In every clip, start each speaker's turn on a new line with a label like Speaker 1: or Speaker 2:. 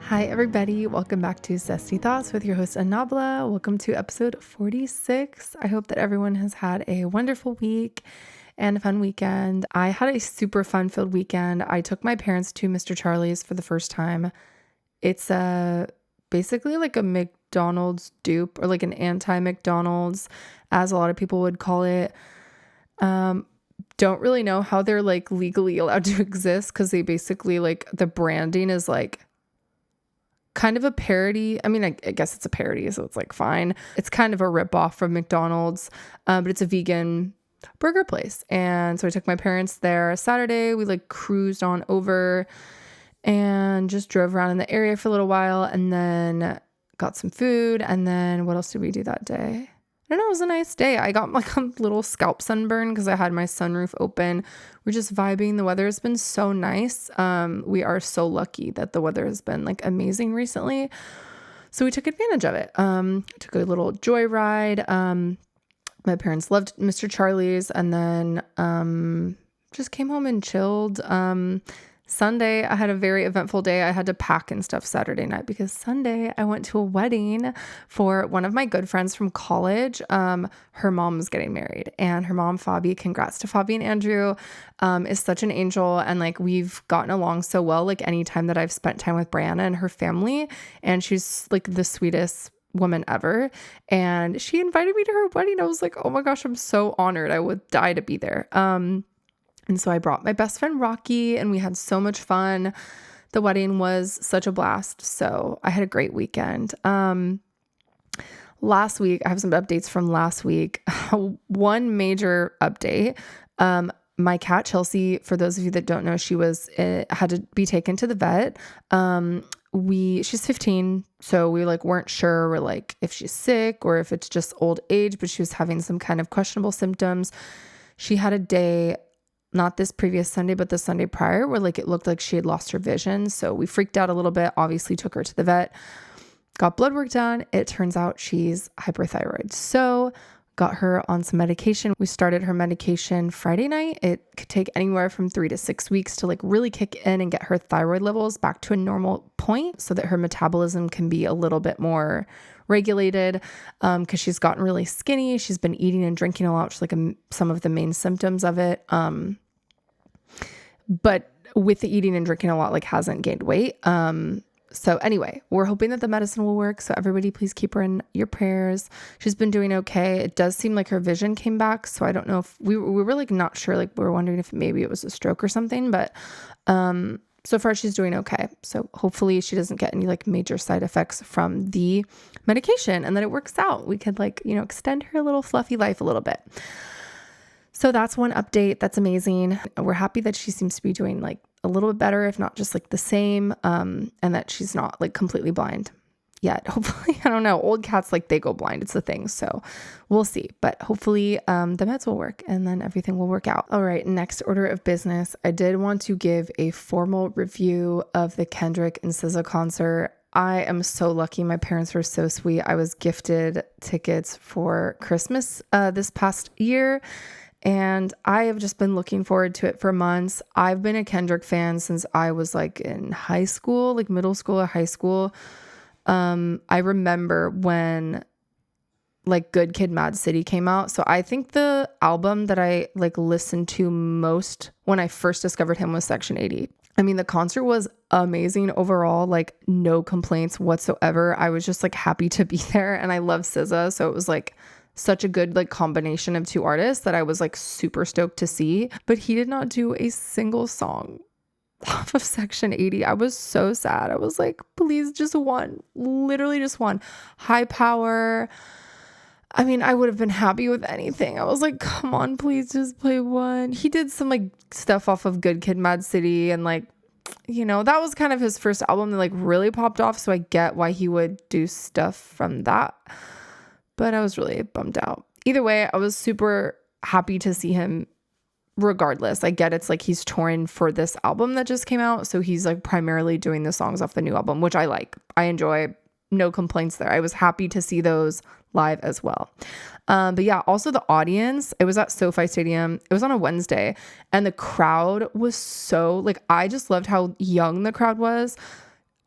Speaker 1: Hi, everybody. Welcome back to Zesty Thoughts with your host, Annábla. Welcome to episode 46. I hope that everyone has had a wonderful week and a fun weekend. I had a super fun-filled weekend. I took my parents to Mr. Charlie's for the first time. It's basically like a McDonald's dupe, or like an anti-McDonald's, as a lot of people would call it. Don't really know how they're like legally allowed to exist, because they basically, like, the branding is like kind of a parody. I mean, I guess it's a parody, so it's like fine. It's kind of a ripoff from McDonald's, but it's a vegan burger place. And so I took my parents there Saturday. We like cruised on over and just drove around in the area for a little while, and then got some food. And then what else did we do that day? I don't know. It was a nice day. I got like a little scalp sunburn because I had my sunroof open. We're just vibing. The weather has been so nice. We are so lucky that the weather has been like amazing recently. So we took advantage of it. Took a little joyride. My parents loved Mr. Charlie's, and then just came home and chilled. Sunday, I had a very eventful day. I had to pack and stuff Saturday night because Sunday I went to a wedding for one of my good friends from college. Her mom was getting married, and her mom, Fabi, congrats to Fabi and Andrew, is such an angel. And like, we've gotten along so well, like any time that I've spent time with Brianna and her family, and she's like the sweetest woman ever. And she invited me to her wedding. I was like, oh my gosh, I'm so honored. I would die to be there. And so I brought my best friend Rocky, and we had so much fun. The wedding was such a blast. So I had a great weekend. Last week, I have some updates from last week. One major update. My cat Chelsea, for those of you that don't know, she had to be taken to the vet. She's 15, so we like weren't sure, we're like, if she's sick or if it's just old age, but she was having some kind of questionable symptoms. She had a day, not this previous Sunday, but the Sunday prior, where like it looked like she had lost her vision. So we freaked out a little bit, obviously took her to the vet, got blood work done. It turns out she's hyperthyroid. So got her on some medication. We started her medication Friday night. It could take anywhere from 3 to 6 weeks to like really kick in and get her thyroid levels back to a normal point so that her metabolism can be a little bit more regulated, because she's gotten really skinny. She's been eating and drinking a lot, which is like some of the main symptoms of it. But with the eating and drinking a lot, like hasn't gained weight. So anyway, we're hoping that the medicine will work. So everybody please keep her in your prayers. She's been doing okay. It does seem like her vision came back. So I don't know if we were like not sure, like we were wondering if maybe it was a stroke or something, but, so far she's doing okay. So hopefully she doesn't get any like major side effects from the medication, and that it works out. We could like, extend her little fluffy life a little bit. So that's one update. That's amazing. We're happy that she seems to be doing like a little bit better, if not just like the same, and that she's not like completely blind yet. Hopefully, I don't know. Old cats, like they go blind. It's the thing. So we'll see. But hopefully the meds will work, and then everything will work out. All right. Next order of business. I did want to give a formal review of the Kendrick and SZA concert. I am so lucky. My parents were so sweet. I was gifted tickets for Christmas this past year, and I have just been looking forward to it for months. I've been a Kendrick fan since I was like in high school, like middle school or high school. I remember when like Good Kid, Mad City came out. So I think the album that I like listened to most when I first discovered him was Section 80. I mean, the concert was amazing overall, like no complaints whatsoever. I was just like happy to be there, and I love SZA. So it was like such a good like combination of two artists that I was like super stoked to see. But he did not do a single song off of Section 80. I was so sad. I was like, please, just one, literally just one. High Power. I mean, I would have been happy with anything. I was like, come on, please just play one. He did some like stuff off of Good Kid, Mad City, and like, that was kind of his first album that like really popped off. So I get why he would do stuff from that, but I was really bummed out. Either way, I was super happy to see him regardless. I get it's like he's touring for this album that just came out, so he's like primarily doing the songs off the new album, which I like. I enjoy. No complaints there. I was happy to see those live as well. But yeah, also the audience, it was at SoFi Stadium. It was on a Wednesday, and the crowd was so like, I just loved how young the crowd was.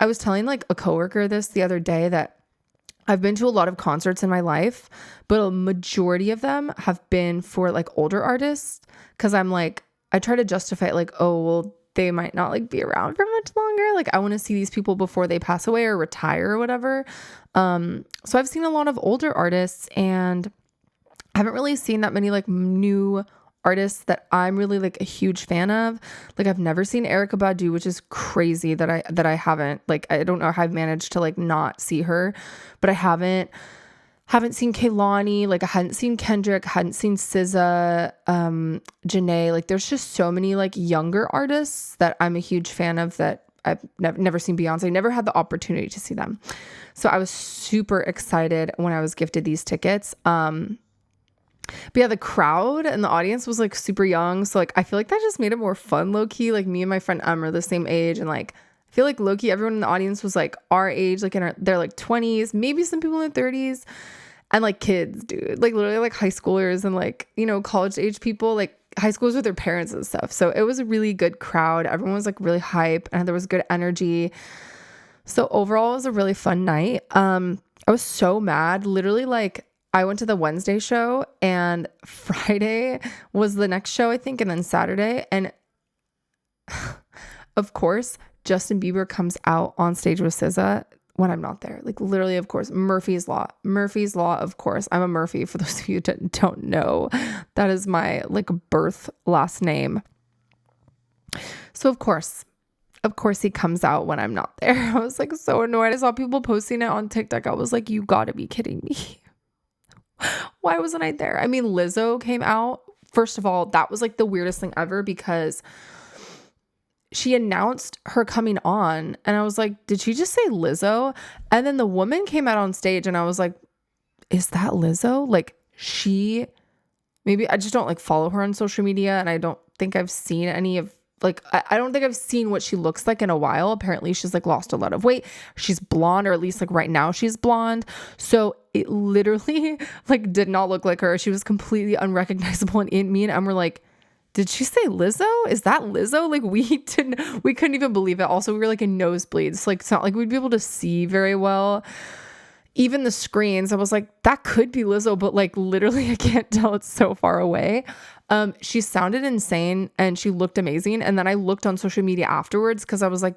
Speaker 1: I was telling like a coworker this the other day that I've been to a lot of concerts in my life, but a majority of them have been for like older artists. Cause I'm like, I try to justify it like, oh, well, they might not like be around for much longer. Like I want to see these people before they pass away or retire or whatever. So I've seen a lot of older artists, and I haven't really seen that many like new artists that I'm really like a huge fan of. Like I've never seen Erykah Badu, which is crazy that I haven't, like, I don't know how I've managed to like not see her, but I haven't seen Kehlani, like I hadn't seen Kendrick, hadn't seen SZA, Janae. Like there's just so many like younger artists that I'm a huge fan of that I've never seen. Beyonce, never had the opportunity to see them. So I was super excited when I was gifted these tickets. But yeah, the crowd and the audience was like super young. So like, I feel like that just made it more fun, low key. Like me and my friend are the same age. And like, I feel like low key, everyone in the audience was like our age, like they're like 20s, maybe some people in their 30s, and like kids, dude, like literally like high schoolers and like, you know, college age people, like high schoolers with their parents and stuff. So it was a really good crowd. Everyone was like really hype and there was good energy. So overall, it was a really fun night. I was so mad. Literally, like, I went to the Wednesday show and Friday was the next show, I think, and then Saturday. And of course, Justin Bieber comes out on stage with SZA when I'm not there. Like literally, of course, Murphy's Law, of course. I'm a Murphy, for those of you that don't know. That is my like birth last name. So of course he comes out when I'm not there. I was like so annoyed. I saw people posting it on TikTok. I was like, you gotta be kidding me. Why wasn't I there? I mean, Lizzo came out. First of all, that was like the weirdest thing ever because she announced her coming on and I was like, did she just say Lizzo? And then the woman came out on stage and I was like, is that Lizzo? Like maybe I just don't like follow her on social media and I don't think I've seen any of like, I don't think I've seen what she looks like in a while. Apparently she's like lost a lot of weight. She's blonde, or at least like right now she's blonde. So it literally like did not look like her. She was completely unrecognizable. And me and Em were like, did she say Lizzo? Is that Lizzo? Like we couldn't even believe it. Also, we were like in nosebleeds. Like it's not like we'd be able to see very well. Even the screens, I was like, that could be Lizzo, but like literally I can't tell, it's so far away. She sounded insane and she looked amazing. And then I looked on social media afterwards because I was like,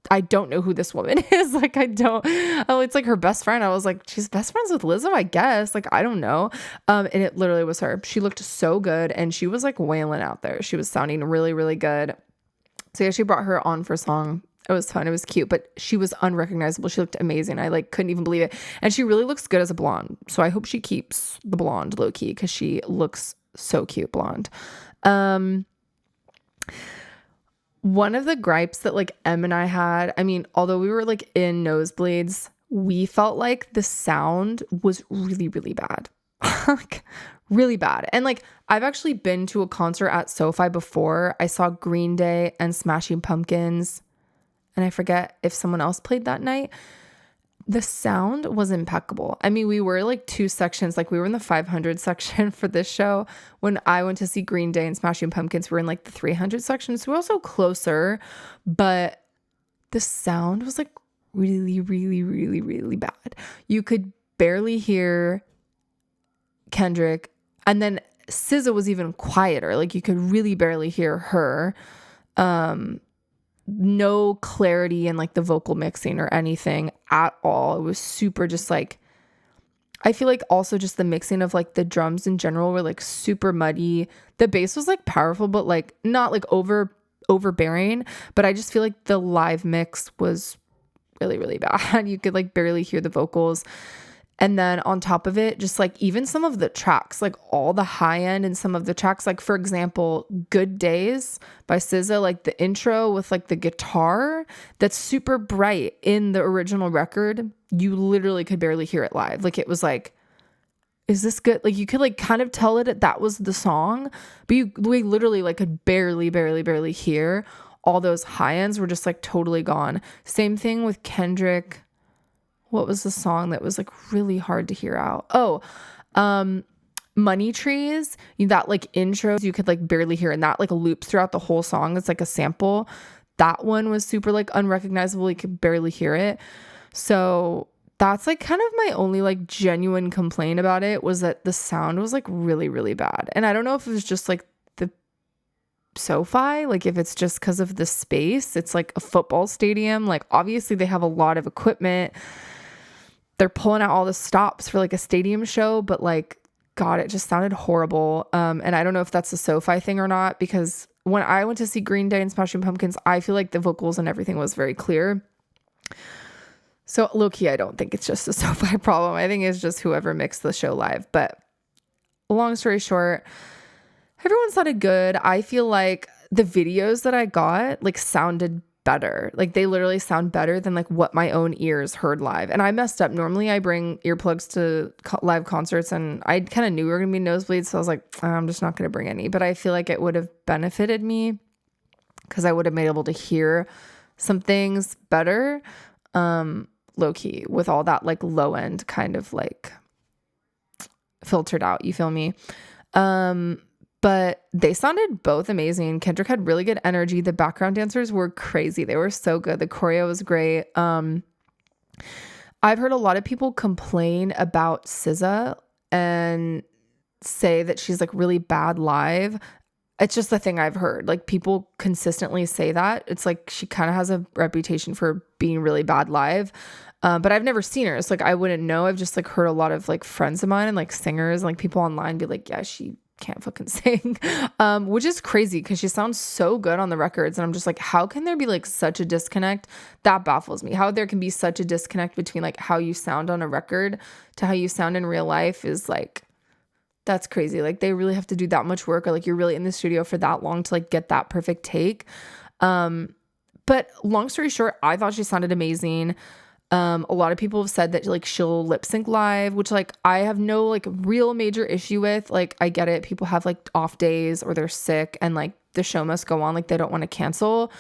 Speaker 1: I don't know who this woman is. Like, it's like her best friend. I was like, she's best friends with Lizzo, I guess. Like, I don't know. And it literally was her. She looked so good and she was like wailing out there. She was sounding really, really good. So yeah, she brought her on for a song. It was fun. It was cute, but she was unrecognizable. She looked amazing. I like couldn't even believe it. And she really looks good as a blonde. So I hope she keeps the blonde low key because she looks so cute blonde. One of the gripes that like Em and I had, I mean, although we were like in nosebleeds, we felt like the sound was really, really bad. Like, really bad. And like, I've actually been to a concert at SoFi before. I saw Green Day and Smashing Pumpkins. And I forget if someone else played that night. The sound was impeccable. I mean, we were like two sections, like we were in the 500 section for this show. When I went to see Green Day and Smashing Pumpkins, we were in like the 300 section. So we're also closer, but the sound was like really, really, really, really bad. You could barely hear Kendrick. And then SZA was even quieter. Like you could really barely hear her. No clarity in like the vocal mixing or anything at all. It was super just like, I feel like also just the mixing of like the drums in general were like super muddy. The bass was like powerful, but like not like overbearing. But I just feel like the live mix was really, really bad. You could like barely hear the vocals. And then on top of it, just like even some of the tracks, like all the high end and some of the tracks, like for example, Good Days by SZA, like the intro with like the guitar that's super bright in the original record, you literally could barely hear it live. Like it was like, is this good? Like you could like kind of tell it that was the song, but we literally like could barely hear. All those high ends were just like totally gone. Same thing with Kendrick. What was the song that was like really hard to hear out? Money Trees. That like intro, you could like barely hear, and that like loops throughout the whole song. It's like a sample that one was super like unrecognizable. You could barely hear it. So that's like kind of my only like genuine complaint about it, was that the sound was like really, really bad. And I don't know if it was just like the SoFi, like if it's just because of the space. It's like a football stadium. Like obviously they have a lot of equipment. They're pulling out all the stops for like a stadium show, but like, God, it just sounded horrible. And I don't know if that's a SoFi thing or not, because when I went to see Green Day and Smashing Pumpkins, I feel like the vocals and everything was very clear. So low-key, I don't think it's just a SoFi problem. I think it's just whoever mixed the show live. But long story short, everyone sounded good. I feel like the videos that I got like sounded better. Like they literally sound better than like what my own ears heard live. And I messed up. Normally I bring earplugs to live concerts, and I kind of knew we were going to be nosebleeds. So I was like, I'm just not going to bring any. But I feel like it would have benefited me because I would have been able to hear some things better. Low key with all that like low end kind of like filtered out, you feel me? But they sounded both amazing. Kendrick had really good energy. The background dancers were crazy. They were so good. The choreo was great. I've heard a lot of people complain about SZA and say that she's like really bad live. It's just the thing I've heard. Like people consistently say that. It's like she kind of has a reputation for being really bad live. But I've never seen her. So like I wouldn't know. I've just like heard a lot of like friends of mine and like singers and like people online be like, yeah, she can't fucking sing. Which is crazy because she sounds so good on the records. And I'm just like, how can there be like such a disconnect? That baffles me. How there can be such a disconnect between like how you sound on a record to how you sound in real life is like, that's crazy. Like they really have to do that much work, or like you're really in the studio for that long to like get that perfect take. But long story short, I thought she sounded amazing. A lot of people have said that like she'll lip sync live, which like I have no like real major issue with. Like I get it. People have like off days or they're sick and like the show must go on. Like they don't want to cancel.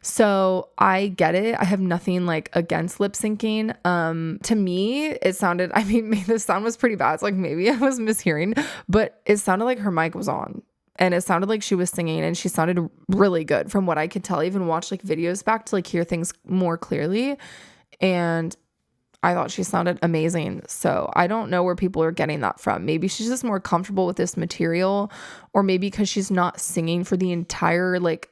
Speaker 1: So I get it. I have nothing like against lip syncing. To me, it sounded, I mean, the sound was pretty bad. It's like maybe I was mishearing, but it sounded like her mic was on and it sounded like she was singing, and she sounded really good from what I could tell. I even watched like videos back to like hear things more clearly. And I thought she sounded amazing. So I don't know where people are getting that from. Maybe she's just more comfortable with this material, or maybe because she's not singing for the entire like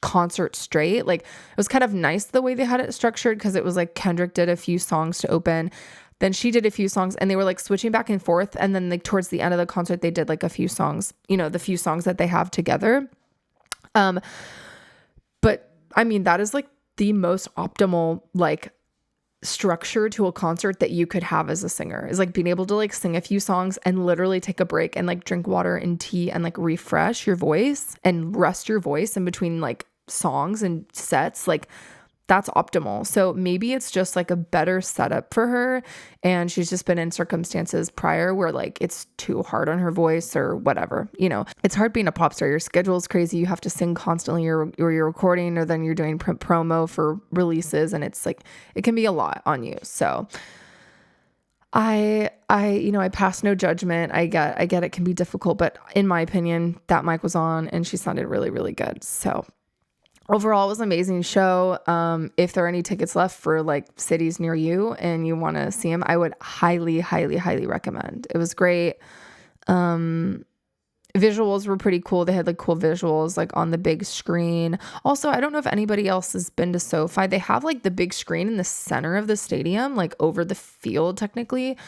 Speaker 1: concert straight. Like it was kind of nice the way they had it structured, because it was like Kendrick did a few songs to open, then she did a few songs, and they were like switching back and forth. And then like towards the end of the concert, they did like a few songs, you know, the few songs that they have together. But I mean, that is like the most optimal like structure to a concert that you could have as a singer, is like being able to like sing a few songs and literally take a break and like drink water and tea and like refresh your voice and rest your voice in between like songs and sets. Like that's optimal. So maybe it's just like a better setup for her, and she's just been in circumstances prior where like it's too hard on her voice or whatever. You know, it's hard being a pop star. Your schedule is crazy. You have to sing constantly, or you're recording, or then you're doing promo for releases, and it's like it can be a lot on you. So I pass no judgment. I get it can be difficult, but in my opinion, that mic was on and she sounded really, really good. So overall, it was an amazing show. If there are any tickets left for like cities near you and you want to see them, I would highly, highly, highly recommend. It was great. Visuals were pretty cool. They had like cool visuals like on the big screen. Also, I don't know if anybody else has been to SoFi. They have like the big screen in the center of the stadium, like over the field technically.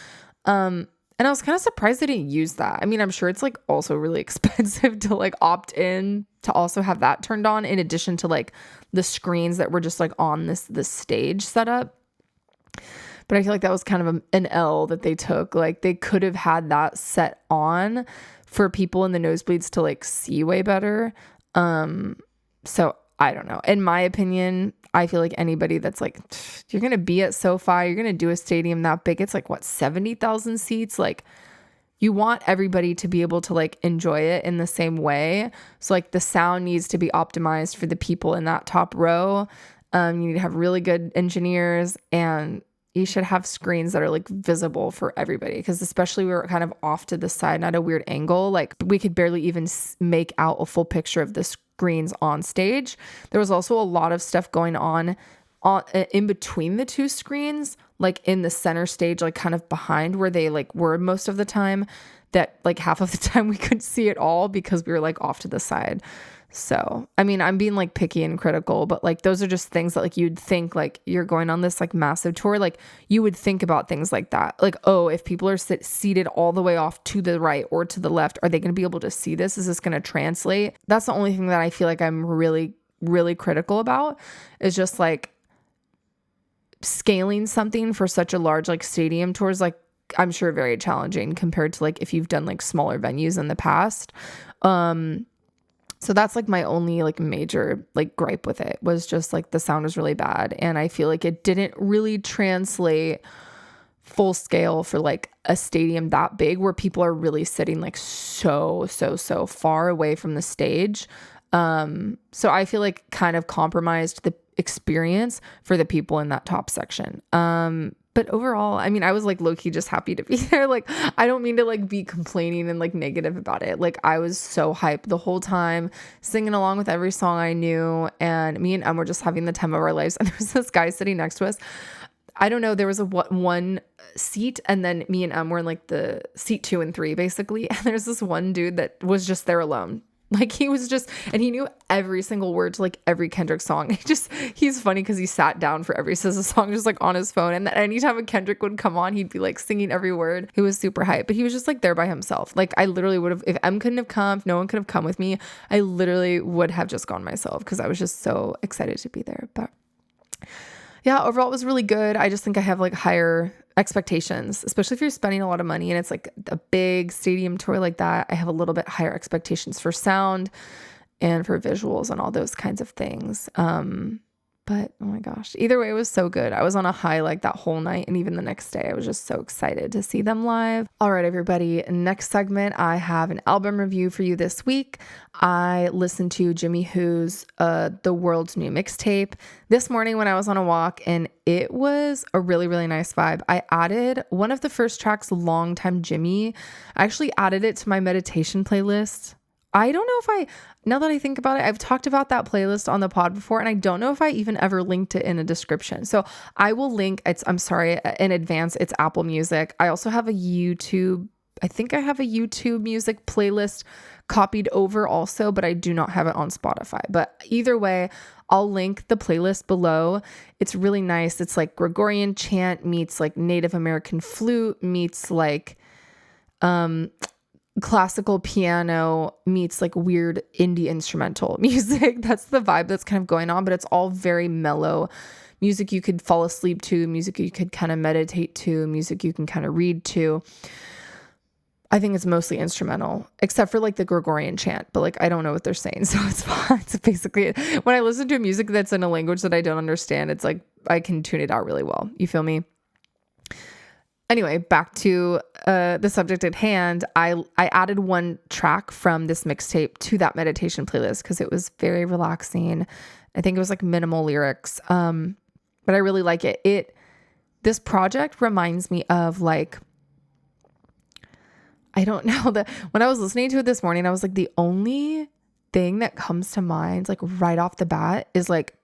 Speaker 1: And I was kind of surprised they didn't use that. I mean, I'm sure it's like also really expensive to like opt in to also have that turned on, in addition to like the screens that were just like on this stage setup. But I feel like that was kind of an L that they took. Like they could have had that set on for people in the nosebleeds to like see way better. So I don't know. In my opinion, I feel like anybody that's like, you're going to be at SoFi, you're going to do a stadium that big. It's like what, 70,000 seats? Like you want everybody to be able to like enjoy it in the same way. So like the sound needs to be optimized for the people in that top row. You need to have really good engineers, and you should have screens that are like visible for everybody, because especially we were kind of off to the side, not a weird angle. Like we could barely even make out a full picture of the screens on stage. There was also a lot of stuff going on in between the two screens, like in the center stage, like kind of behind where they like were most of the time, that like half of the time we could see it all because we were like off to the side. So, I mean, I'm being like picky and critical, but like those are just things that like you'd think, like you're going on this like massive tour, like you would think about things like that. Like, oh, if people are seated all the way off to the right or to the left, are they going to be able to see this? Is this going to translate? That's the only thing that I feel like I'm really, really critical about, is just like scaling something for such a large like stadium tours. Like I'm sure very challenging compared to like if you've done like smaller venues in the past. So that's like my only like major like gripe with it, was just like the sound was really bad. And I feel like it didn't really translate full scale for like a stadium that big, where people are really sitting like so far away from the stage. So I feel like kind of compromised the experience for the people in that top section. But overall, I mean, I was like low-key just happy to be there. Like, I don't mean to like be complaining and like negative about it. Like, I was so hyped the whole time, singing along with every song I knew. And me and Em were just having the time of our lives. And there was this guy sitting next to us. I don't know, there was one seat, and then me and Em were in like the seat 2 and 3 basically. And there's this one dude that was just there alone. Like he was just, and he knew every single word to like every Kendrick song. He's funny because he sat down for every SZA song just like on his phone. And then anytime a Kendrick would come on, he'd be like singing every word. He was super hype, but he was just like there by himself. Like I literally would have, if M couldn't have come, if no one could have come with me, I literally would have just gone myself, because I was just so excited to be there. But yeah, overall it was really good. I just think I have like higher expectations, especially if you're spending a lot of money and it's like a big stadium tour like that. I have a little bit higher expectations for sound and for visuals and all those kinds of things. But oh my gosh, either way, it was so good. I was on a high like that whole night, and even the next day I was just so excited to see them live. All right, everybody, next segment, I have an album review for you this week. I listened to Jimmy Who's The World's New Mixtape this morning when I was on a walk, and it was a really, really nice vibe. I added one of the first tracks, Long Time Jimmy. I actually added it to my meditation playlist. I don't know if now that I think about it, I've talked about that playlist on the pod before, and I don't know if I even ever linked it in a description. So I will link, I'm sorry, in advance, it's Apple Music. I also have a YouTube, I think I have a YouTube music playlist copied over also, but I do not have it on Spotify. But either way, I'll link the playlist below. It's really nice. It's like Gregorian chant meets like Native American flute meets like, classical piano meets like weird indie instrumental music. That's the vibe that's kind of going on, but it's all very mellow music you could fall asleep to, music you could kind of meditate to, music you can kind of read to. I think it's mostly instrumental, except for like the Gregorian chant, but like I don't know what they're saying, so it's fine. It's basically it. When I listen to music that's in a language that I don't understand, it's like I can tune it out really well. You feel me? Anyway, back to the subject at hand. I added one track from this mixtape to that meditation playlist because it was very relaxing. I think it was like minimal lyrics, but I really like it. This project reminds me of like, I don't know, that when I was listening to it this morning, I was like, the only thing that comes to mind like right off the bat is like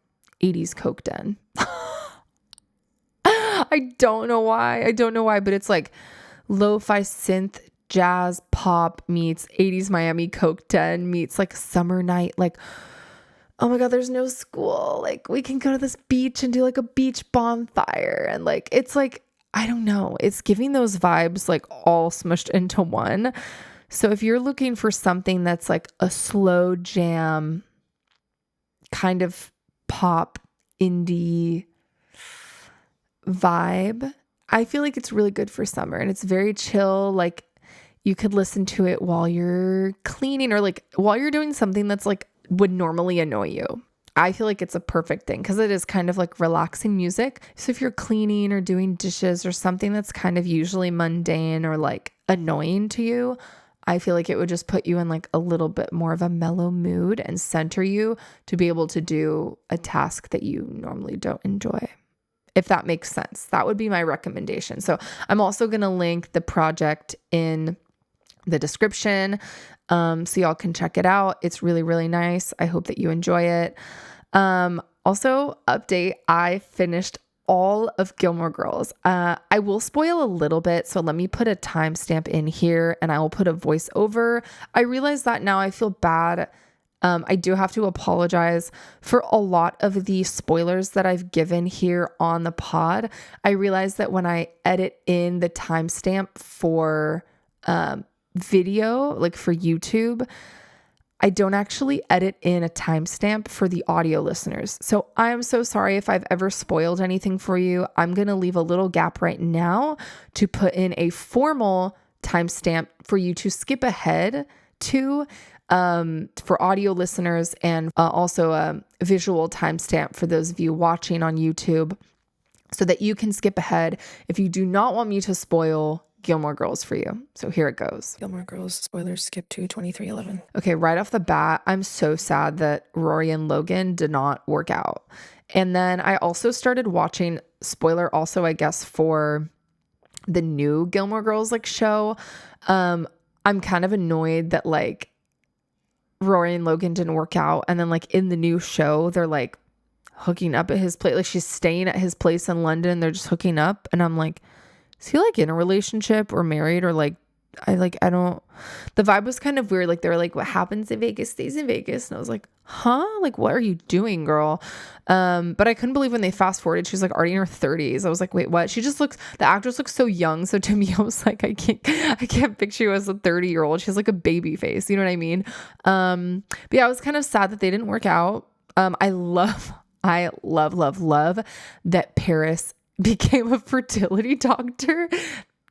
Speaker 1: 80s Coke Den. I don't know why, but it's like lo-fi synth jazz pop meets 80s Miami Coke Den meets like summer night. Like, oh my God, there's no school. Like we can go to this beach and do like a beach bonfire. And like, it's like, I don't know. It's giving those vibes like all smushed into one. So if you're looking for something that's like a slow jam kind of pop indie vibe, I feel like it's really good for summer, and it's very chill. Like you could listen to it while you're cleaning or like while you're doing something that's like would normally annoy you. I feel like it's a perfect thing because it is kind of like relaxing music. So if you're cleaning or doing dishes or something that's kind of usually mundane or like annoying to you, I feel like it would just put you in like a little bit more of a mellow mood and center you to be able to do a task that you normally don't enjoy. if that makes sense. That would be my recommendation. So I'm also going to link the project in the description, so y'all can check it out. It's really, really nice. I hope that you enjoy it. Also, update, I finished all of Gilmore Girls. I will spoil a little bit, so let me put a timestamp in here and I will put a voiceover. I realize that now. I feel bad. I do have to apologize for a lot of the spoilers that I've given here on the pod. I realize that when I edit in the timestamp for video, like for YouTube, I don't actually edit in a timestamp for the audio listeners. So I'm so sorry if I've ever spoiled anything for you. I'm going to leave a little gap right now to put in a formal timestamp for you to skip ahead to, for audio listeners, and also a visual timestamp for those of you watching on YouTube, so that you can skip ahead if you do not want me to spoil Gilmore Girls for you. So here it goes.
Speaker 2: Gilmore Girls spoilers, skip to 23:11.
Speaker 1: Okay, right off the bat, I'm so sad that Rory and Logan did not work out. And then I also started watching, spoiler also, I guess, for the new Gilmore Girls like show. I'm kind of annoyed that like Rory and Logan didn't work out. And then like in the new show, they're like hooking up at his place. Like she's staying at his place in London. They're just hooking up. And I'm like, is he like in a relationship or married, or like, I don't, the vibe was kind of weird. Like they were like, what happens in Vegas stays in Vegas. And I was like, huh? Like, what are you doing, girl? But I couldn't believe when they fast forwarded, she was like already in her 30s. I was like, wait, what? She just looks, the actress looks so young. So to me, I was like, I can't picture you as a 30-year-old. She has like a baby face. You know what I mean? But yeah, I was kind of sad that they didn't work out. I love that Paris became a fertility doctor.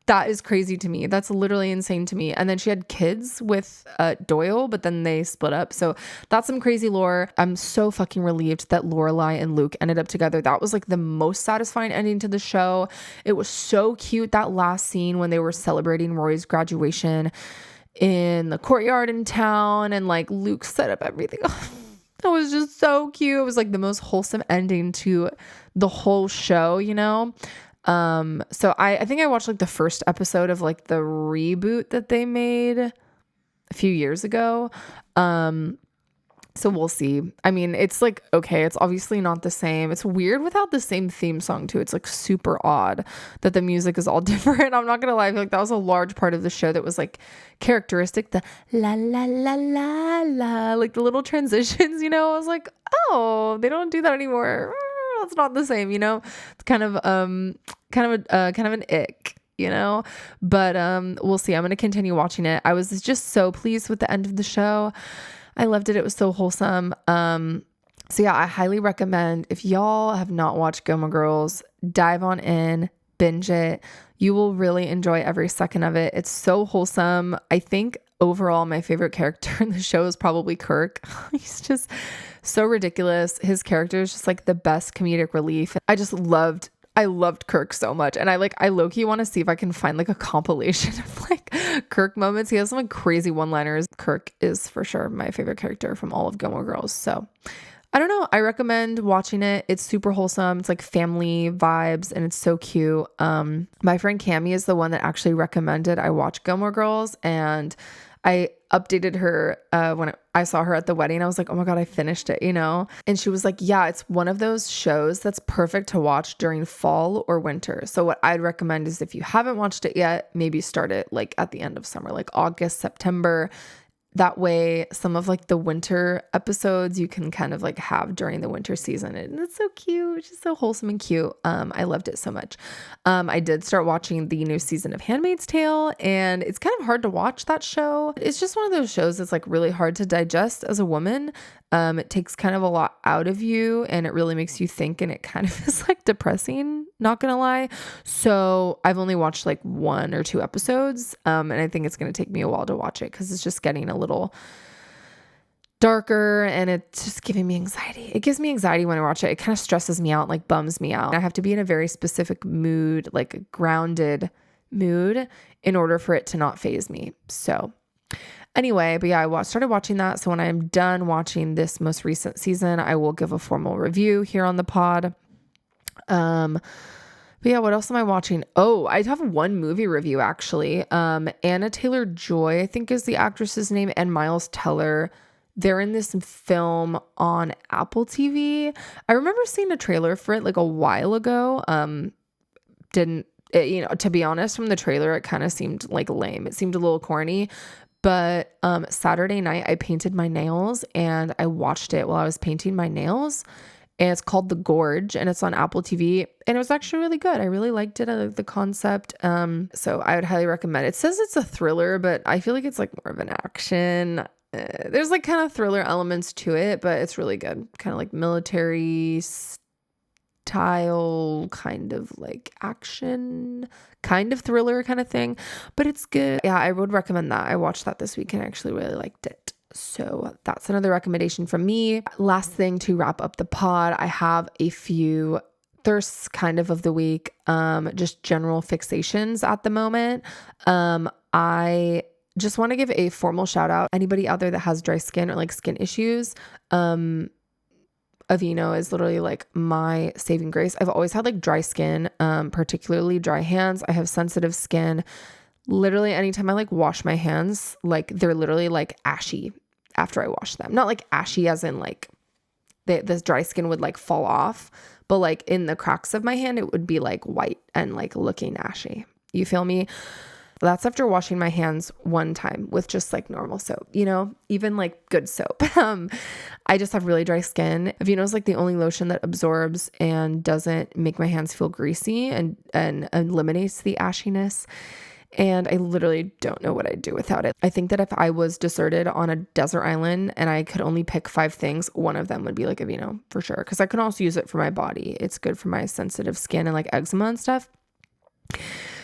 Speaker 1: That is crazy to me. That's literally insane to me. And then she had kids with Doyle, but then they split up. So that's some crazy lore. I'm so fucking relieved that Lorelai and Luke ended up together. That was like the most satisfying ending to the show. It was so cute, that last scene when they were celebrating Rory's graduation in the courtyard in town, and like Luke set up everything. That was just so cute. It was like the most wholesome ending to the whole show, you know? So I think I watched like the first episode of like the reboot that they made a few years ago. So we'll see. I mean, it's like, okay, it's obviously not the same. It's weird without the same theme song too. It's like super odd that the music is all different. I'm not gonna lie. I feel like that was a large part of the show that was like characteristic. The la la la la la, like the little transitions, you know. I was like, oh, they don't do that anymore. It's not the same, you know. It's kind of an ick, you know. But we'll see. I'm gonna continue watching it. I was just so pleased with the end of the show. I loved it. It was so wholesome. So yeah, I highly recommend, if y'all have not watched Gilmore Girls, dive on in, binge it. You will really enjoy every second of it. It's so wholesome. I think overall my favorite character in the show is probably Kirk. He's just so ridiculous. His character is just like the best comedic relief. I loved Kirk so much. And I low-key want to see if I can find like a compilation of like Kirk moments. He has some like crazy one-liners. Kirk is for sure my favorite character from all of Gilmore Girls. So I don't know. I recommend watching it. It's super wholesome. It's like family vibes and it's so cute. My friend Cammie is the one that actually recommended I watch Gilmore Girls, and I updated her when I saw her at the wedding. I was like, oh my God, I finished it, you know? And she was like, yeah, it's one of those shows that's perfect to watch during fall or winter. So what I'd recommend is, if you haven't watched it yet, maybe start it like at the end of summer, like August, September. That way, some of like the winter episodes you can kind of like have during the winter season. And it's so cute. It's just so wholesome and cute. I loved it so much. I did start watching the new season of Handmaid's Tale, and it's kind of hard to watch that show. It's just one of those shows that's like really hard to digest as a woman. It takes kind of a lot out of you, and it really makes you think, and it kind of is like depressing, not gonna lie. So I've only watched like 1 or 2 episodes, and I think it's gonna take me a while to watch it because it's just getting a little darker, and it's just giving me anxiety. It gives me anxiety when I watch it. It kind of stresses me out, like bums me out. I have to be in a very specific mood, like a grounded mood, in order for it to not faze me. So anyway, but yeah, I started watching that. So when I'm done watching this most recent season, I will give a formal review here on the pod. But yeah, what else am I watching? Oh, I have one movie review actually. Anna Taylor-Joy, I think is the actress's name, and Miles Teller. They're in this film on Apple TV. I remember seeing a trailer for it like a while ago. To be honest, from the trailer, it kind of seemed like lame. It seemed a little corny. But Saturday night, I painted my nails and I watched it while I was painting my nails. And it's called The Gorge, and it's on Apple TV, and it was actually really good. I really liked it. I like the concept. So I would highly recommend it. It says it's a thriller, but I feel like it's like more of an action. There's like kind of thriller elements to it, but it's really good. Kind of like military style, kind of like action, kind of thriller kind of thing, but it's good. Yeah, I would recommend that. I watched that this week and I actually really liked it. So that's another recommendation from me. Last thing to wrap up the pod, I have a few thirsts kind of the week, just general fixations at the moment. I just want to give a formal shout out. Anybody out there that has dry skin or like skin issues, Aveeno is literally like my saving grace. I've always had like dry skin, particularly dry hands. I have sensitive skin. Literally anytime I like wash my hands, like they're literally like ashy after I wash them. Not like ashy as in like this dry skin would like fall off, but like in the cracks of my hand, it would be like white and like looking ashy. You feel me? That's after washing my hands one time with just like normal soap, even like good soap. I just have really dry skin. Aveeno is like the only lotion that absorbs and doesn't make my hands feel greasy and eliminates the ashiness. And I literally don't know what I'd do without it. I think that if I was deserted on a desert island and I could only pick 5 things, one of them would be like Aveeno for sure. Because I can also use it for my body. It's good for my sensitive skin and like eczema and stuff.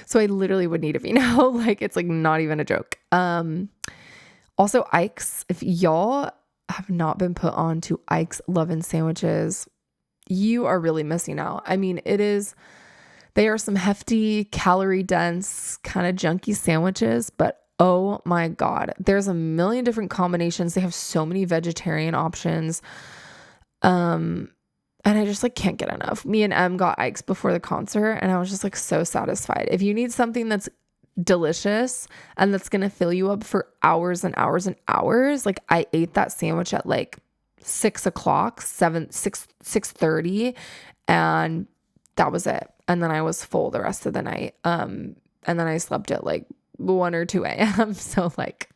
Speaker 1: So I literally would need Aveeno. Like it's like not even a joke. Also Ike's. If y'all have not been put on to Ike's Lovin' Sandwiches, you are really missing out. I mean, they are some hefty, calorie dense, kind of junky sandwiches, but oh my God, there's a million different combinations. They have so many vegetarian options. And I just like can't get enough. Me and Em got Ike's before the concert and I was just like so satisfied. If you need something that's delicious and that's going to fill you up for hours and hours and hours, like I ate that sandwich at like 6:30 and that was it. And then I was full the rest of the night. And then I slept at like 1 or 2 a.m. So like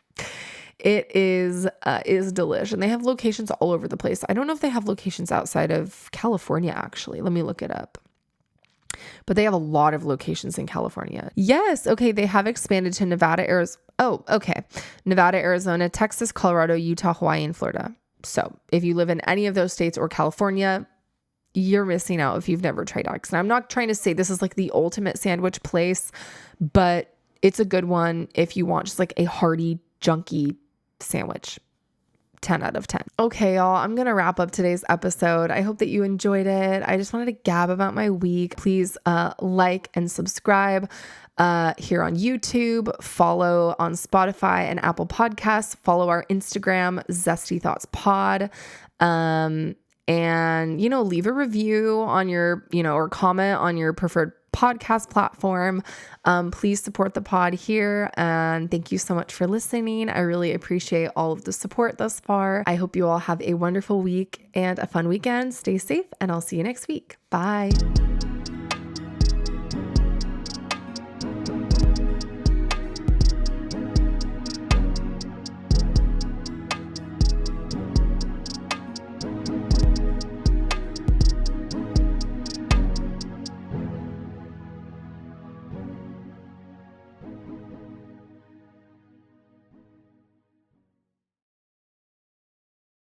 Speaker 1: it is delish. And they have locations all over the place. I don't know if they have locations outside of California, actually. Let me look it up. But they have a lot of locations in California. Yes. Okay. They have expanded to Nevada, Arizona. Oh, okay. Nevada, Arizona, Texas, Colorado, Utah, Hawaii, and Florida. So if you live in any of those states or California, you're missing out if you've never tried Ike's. And I'm not trying to say this is like the ultimate sandwich place, but it's a good one if you want just like a hearty, junky sandwich. 10 out of 10. Okay, y'all, I'm going to wrap up today's episode. I hope that you enjoyed it. I just wanted to gab about my week. Please like and subscribe here on YouTube, follow on Spotify and Apple Podcasts, follow our Instagram, Zesty Thoughts Pod. And, leave a review on your, or comment on your preferred podcast platform. Please support the pod here. And thank you so much for listening. I really appreciate all of the support thus far. I hope you all have a wonderful week and a fun weekend. Stay safe, and I'll see you next week. Bye.